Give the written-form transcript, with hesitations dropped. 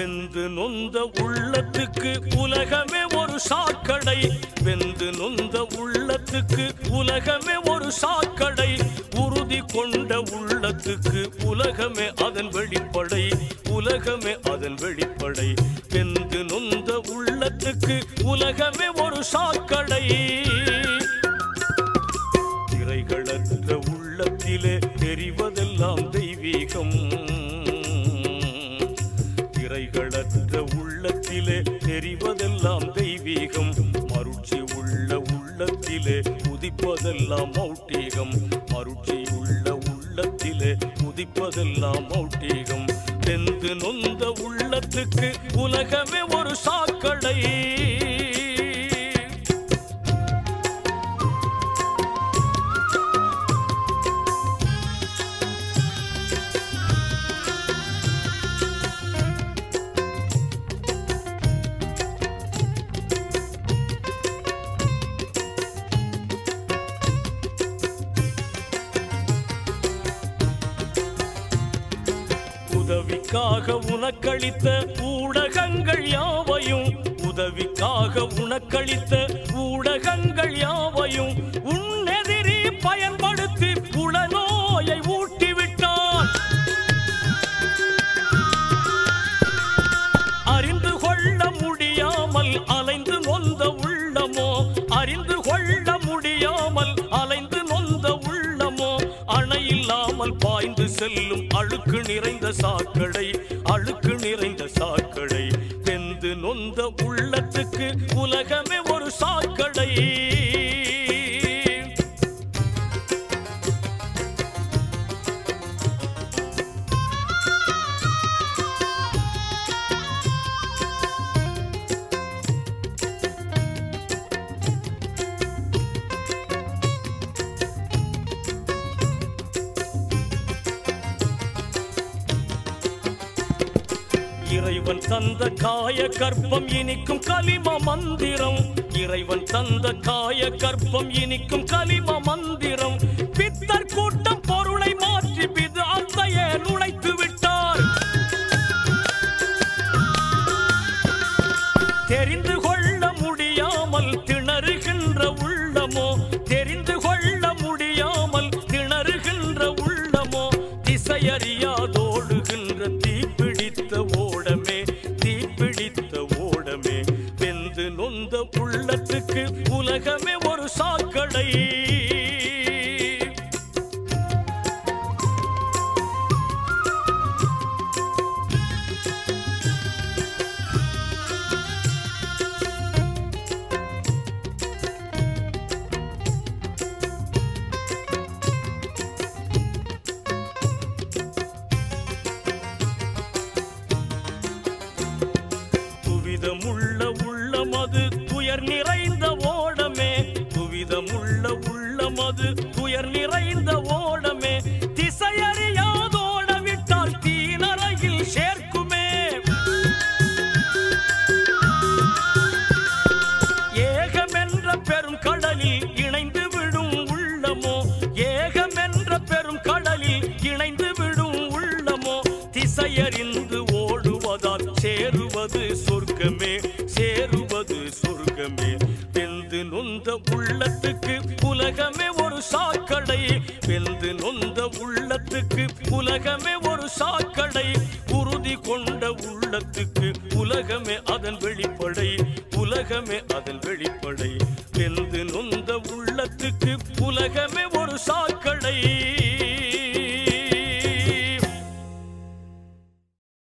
வெந்து நொந்த உள்ளத்துக்கு உலகமே ஒரு சாக்கடை. வெந்து நொந்த உள்ளத்துக்கு உலகமே ஒரு சாக்கடை. உறுதி கொண்ட உள்ளத்துக்கு உலகமே அதன் வெளிப்படை. உலகமே அதன் வெளிப்படை. வெந்து நொந்த உள்ளத்துக்கு உலகமே ஒரு சாக்கடை. திரைகளற்ற உள்ளத்திலே தெரிவதெல்லாம் தெய்வீகம். திரைகளற்ற உள்ளத்திலே தெரிவதெல்லாம் தெய்வீகம். மருட்சி உள்ள உள்ளத்திலே உதிப்பதெல்லாம் மௌட்டிகம். மருட்சி உள்ள உள்ளத்திலே உதிப்பதெல்லாம் மௌட்டிகம். வெந்து நொந்த உள்ளத்துக்கு உலகமே ஒரு சாக்கடை. உதவிக்காக உனக்களித்த ஊடகங்கள் யாவையும், உதவிக்காக உனக்களித்த ஊடகங்கள் யாவையும் உன்னெதிரி பயன்படுத்தி உளநோயை ஊட்டிவிட்டான். அறிந்து கொள்ள முடியாமல் அலைந்து நொந்த உள்ளமோ, அறிந்து கொள்ள முடியாமல் அலைந்து நொந்த உள்ளமோ, அணையில்லாமல் பாய்ந்து செல்லும் அழுக்கு நிறைந்த சாக்கடை. அழுக்கு நிறைந்த சாக்கடை. வெந்து நொந்த உள்ளத்துக்கு உலகமே ஒரு சாக்கடை. இறைவன் தந்த காய கற்பம் இனிக்கும் கலிம மந்திரம். இறைவன் தந்த காய கற்பம் இனிக்கும் கலிம மந்திரம். பித்தர் கூட்டம் பொருளை மாற்றி பிதஅத்தையே நுழைத்து விட்டார். தெரிந்து கொள்ள முடியாமல் திணறுகின்ற உள்ளமோ, தெரிந்து கொள்ள முடியாமல் திணறுகின்ற உள்ளமோ, திசையறியாதோடுகின்ற தீப்பிடித்த ஓடமே. தீப்பிடித்த ஓடமே. வெந்து நொந்த உள்ளத்துக்கு உலகமே ஒரு சாக்கடை. துவிதமுள்ள உள்ளமது துயர் நிறைந்த ஓடமே. துவிதமுள்ள உள்ளமது துயர் நிறைந்த ஓடமே. திசையறியாதோட விட்டால் தீனறையில் சேர்க்குமே. ஏகமென்ற பெரும் கடலில் இணைந்து விடும் உள்ளமோ, ஏகமென்ற பெரும் கடலில் இணைந்து விடும் உள்ளமோ, திசையறிந்து ஓடுவதால் சேருவது சொர்க்கமே. சேருவது சொர்க்கமே. வெந்து நொந்த உள்ளத்துக்கு உலகமே ஒரு சாக்கடை. வெந்து நொந்த உள்ளத்துக்கு உலகமே ஒரு சாக்கடை. உறுதி கொண்ட உள்ளத்துக்கு உலகமே அதன் வெளிப்படை. உலகமே அதன்